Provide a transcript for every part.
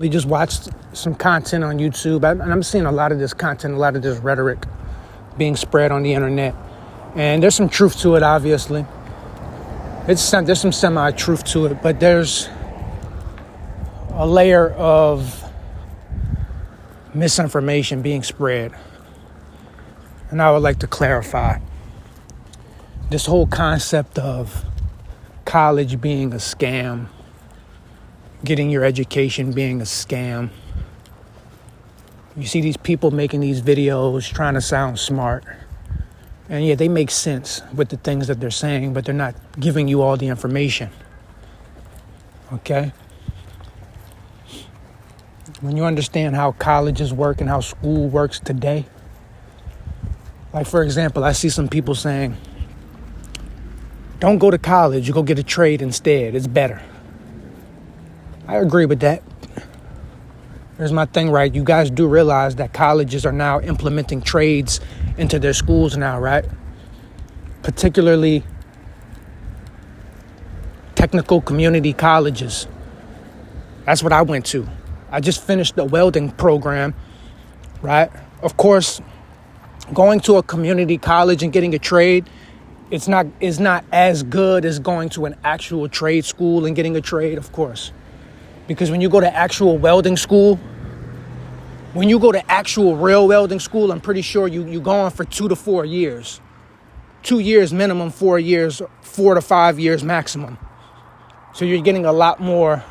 We just watched some content on YouTube, and I'm seeing a lot of this content, a lot of this rhetoric being spread on the internet. And there's some truth to it, obviously. There's some semi-truth to it, but there's a layer of misinformation being spread. And I would like to clarify this whole concept of college being a scam, getting your education being a scam. You see these people making these videos trying to sound smart. And yeah, they make sense with the things that they're saying, but they're not giving you all the information. Okay? When you understand how colleges work and how school works today, like for example, I see some people saying, don't go to college, you go get a trade instead, it's better. I agree with that. Here's my thing, right? You guys do realize that colleges are now implementing trades into their schools now, right? Particularly technical community colleges. That's what I went to. I just finished the welding program, right? Of course, going to a community college and getting a trade, is not as good as going to an actual trade school and getting a trade, of course. Because when you go to actual welding school, when you go to actual real welding school, I'm pretty sure you go on for 2 to 4 years. 2 years minimum, 4 years, 4 to 5 years maximum. So you're getting a lot more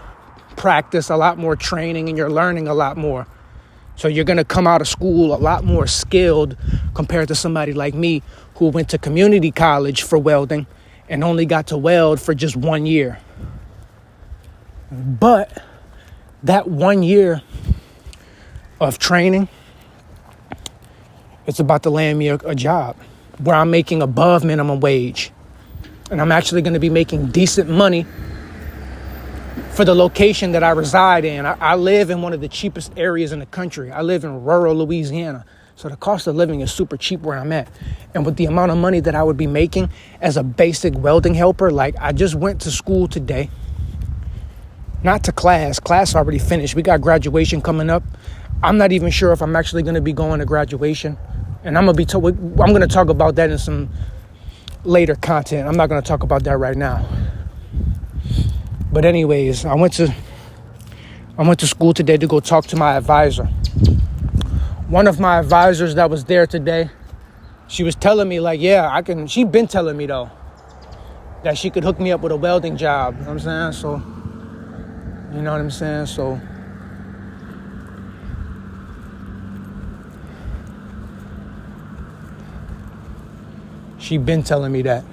practice, a lot more training, and you're learning a lot more. So you're going to come out of school a lot more skilled compared to somebody like me who went to community college for welding and only got to weld for just 1 year. But that 1 year of training, it's about to land me a job where I'm making above minimum wage. And I'm actually going to be making decent money for the location that I reside in. I live in one of the cheapest areas in the country. I live in rural Louisiana. So the cost of living is super cheap where I'm at. And with the amount of money that I would be making as a basic welding helper, like I just went to school today. Not to class. Class already finished. We got graduation coming up. I'm not even sure if I'm actually going to be going to graduation. And I'm going to talk about that in some later content. I'm not going to talk about that right now. But anyways, I went to school today to go talk to my advisor. One of my advisors that was there today, she was telling me like, yeah, she'd been telling me though, that she could hook me up with a welding job. You know what I'm saying? So, you know what I'm saying? So, she been telling me that.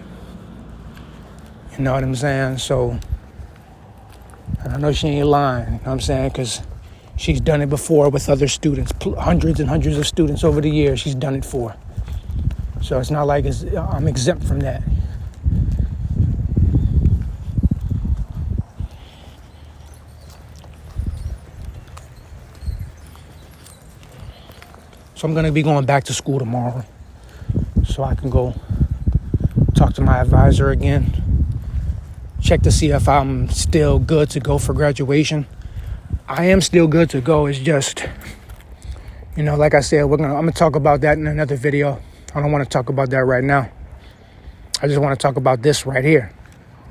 You know what I'm saying? So, and I know she ain't lying. You know what I'm saying? Because she's done it before with other students. Hundreds and hundreds of students over the years she's done it for. So it's not like I'm exempt from that. So I'm going to be going back to school tomorrow so I can go talk to my advisor again, check to see if I'm still good to go for graduation. I am still good to go. It's just, you know, like I said, I'm going to talk about that in another video. I don't want to talk about that right now. I just want to talk about this right here.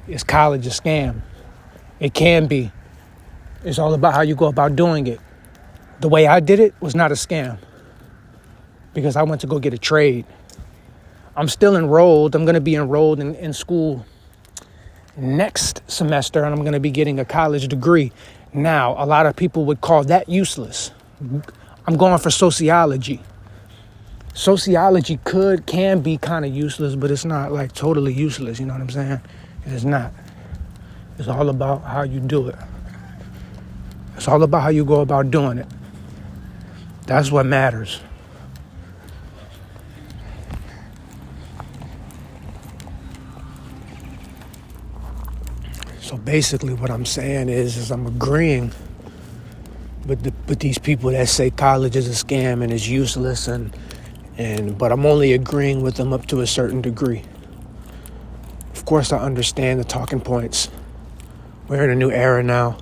Is college a scam? It can be. It's all about how you go about doing it. The way I did it was not a scam, because I went to go get a trade. I'm still enrolled. I'm going to be enrolled in school next semester, and I'm going to be getting a college degree. Now, a lot of people would call that useless. I'm going for sociology. Sociology can be kind of useless, but it's not like totally useless. You know what I'm saying? It's not. It's all about how you do it. It's all about how you go about doing it. That's what matters. So basically what I'm saying is I'm agreeing with these people that say college is a scam and it's useless, but I'm only agreeing with them up to a certain degree. Of course, I understand the talking points. We're in a new era now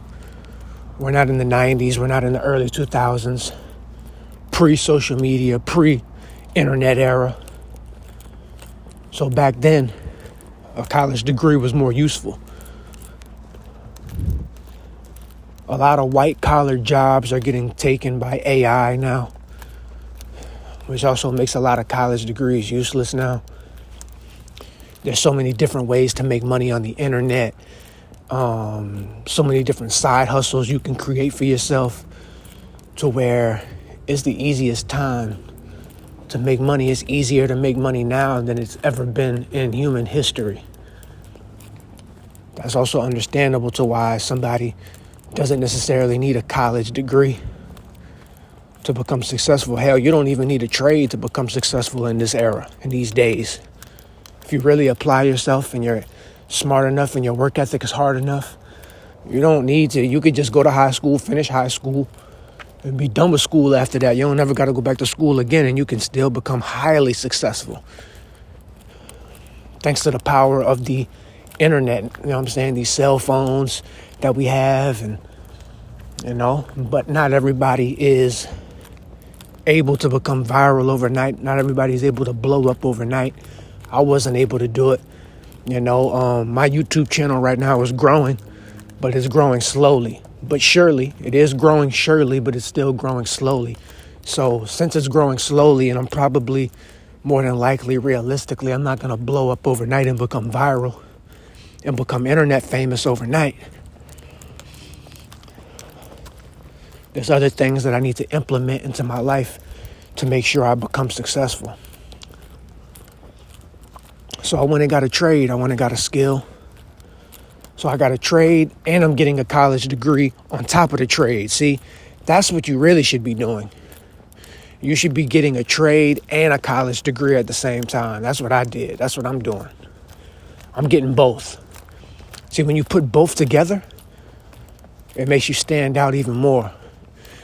We're not in the 90s. We're not in the early 2000s. Pre-social media, pre-internet era. So back then, a college degree was more useful. A lot of white-collar jobs are getting taken by AI now, which also makes a lot of college degrees useless now. There's so many different ways to make money on the internet. So many different side hustles you can create for yourself to where it's the easiest time to make money. It's easier to make money now than it's ever been in human history. That's also understandable to why somebody doesn't necessarily need a college degree to become successful. Hell, you don't even need a trade to become successful in this era, in these days. If you really apply yourself and you're smart enough and your work ethic is hard enough, you don't need to. You could just go to high school, finish high school, and be done with school after that. You don't ever got to go back to school again, and you can still become highly successful. Thanks to the power of the internet, you know what I'm saying? These cell phones that we have, and but not everybody is able to become viral overnight. Not everybody is able to blow up overnight. I wasn't able to do it. My YouTube channel right now is growing, but it's growing slowly. But surely, it is growing surely, but it's still growing slowly. So since it's growing slowly, and I'm probably more than likely, realistically, I'm not going to blow up overnight and become viral and become internet famous overnight. There's other things that I need to implement into my life to make sure I become successful. So I went and got a trade. I went and got a skill. So I got a trade and I'm getting a college degree on top of the trade. See, that's what you really should be doing. You should be getting a trade and a college degree at the same time. That's what I did. That's what I'm doing. I'm getting both. See, when you put both together, it makes you stand out even more.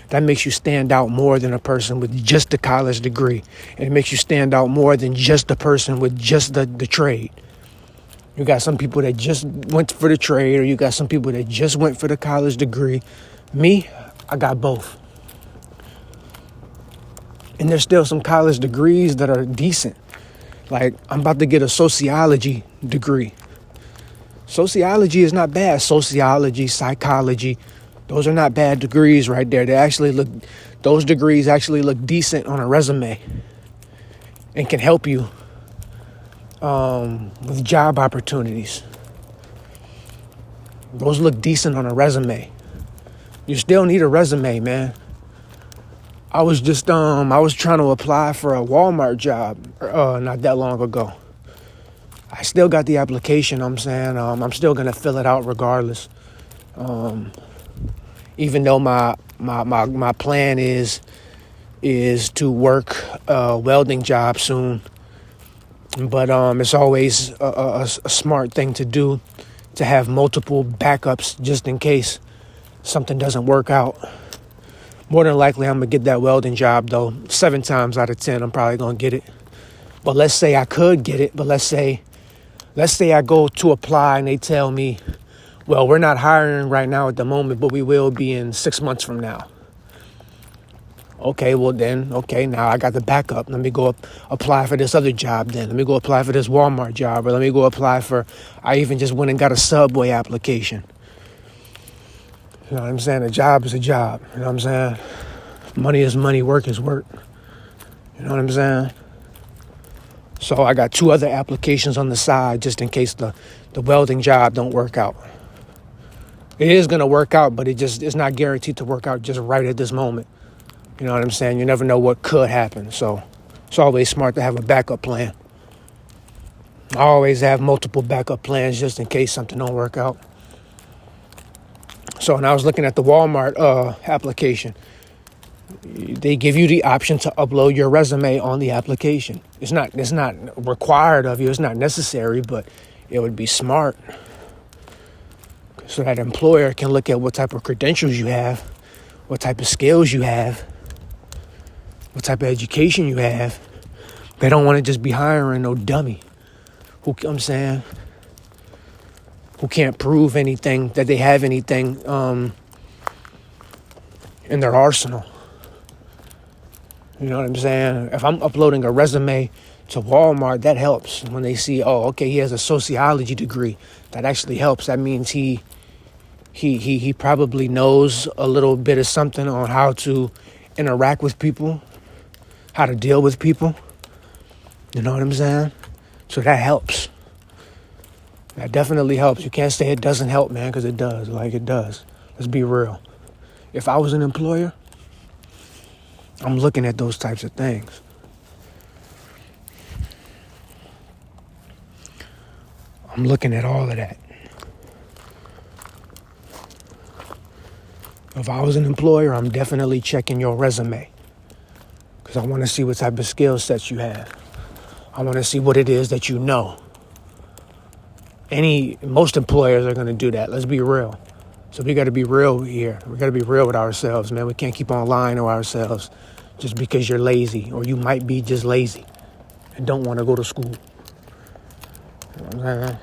That makes you stand out more than a person with just a college degree. And it makes you stand out more than just a person with just the trade. You got some people that just went for the trade, or you got some people that just went for the college degree. Me, I got both. And there's still some college degrees that are decent. Like, I'm about to get a sociology degree. Sociology is not bad. Sociology, psychology, those are not bad degrees right there. Those degrees actually look decent on a resume and can help you with job opportunities. Those look decent on a resume. You still need a resume, man. I was trying to apply for a Walmart job not that long ago. I still got the application, I'm still going to fill it out regardless. Even though my plan is to work a welding job soon. But it's always a smart thing to do, to have multiple backups just in case something doesn't work out. More than likely, I'm going to get that welding job, though. 7 times out of 10, I'm probably going to get it. But let's say I could get it. But let's say I go to apply and they tell me, well, we're not hiring right now at the moment, but we will be in 6 months from now. Okay, now I got the backup. Let me go apply for this other job then. Let me go apply for this Walmart job. Or let me go apply I even just went and got a Subway application. You know what I'm saying? A job is a job. You know what I'm saying? Money is money. Work is work. You know what I'm saying? So I got 2 other applications on the side just in case the welding job don't work out. It is going to work out, but it's not guaranteed to work out just right at this moment. You know what I'm saying? You never know what could happen. So it's always smart to have a backup plan. I always have multiple backup plans just in case something don't work out. So when I was looking at the Walmart application, they give you the option to upload your resume on the application. It's not required of you. It's not necessary, but it would be smart so that employer can look at what type of credentials you have, what type of skills you have, what type of education you have. They don't want to just be hiring no dummy who can't prove anything, that they have anything in their arsenal. You know what I'm saying? If I'm uploading a resume to Walmart, that helps. When they see, oh, okay, he has a sociology degree, that actually helps. That means he probably knows a little bit of something on how to interact with people, how to deal with people. You know what I'm saying? So that helps. That definitely helps. You can't say it doesn't help, man, because it does. Like, it does. Let's be real. If I was an employer, I'm looking at those types of things. I'm looking at all of that. If I was an employer, I'm definitely checking your resume, because I want to see what type of skill sets you have. I want to see what it is that you know. Most employers are going to do that. Let's be real. So we got to be real here. We got to be real with ourselves, man. We can't keep on lying to ourselves just because you're lazy, or you might be just lazy and don't want to go to school. You know what I'm saying?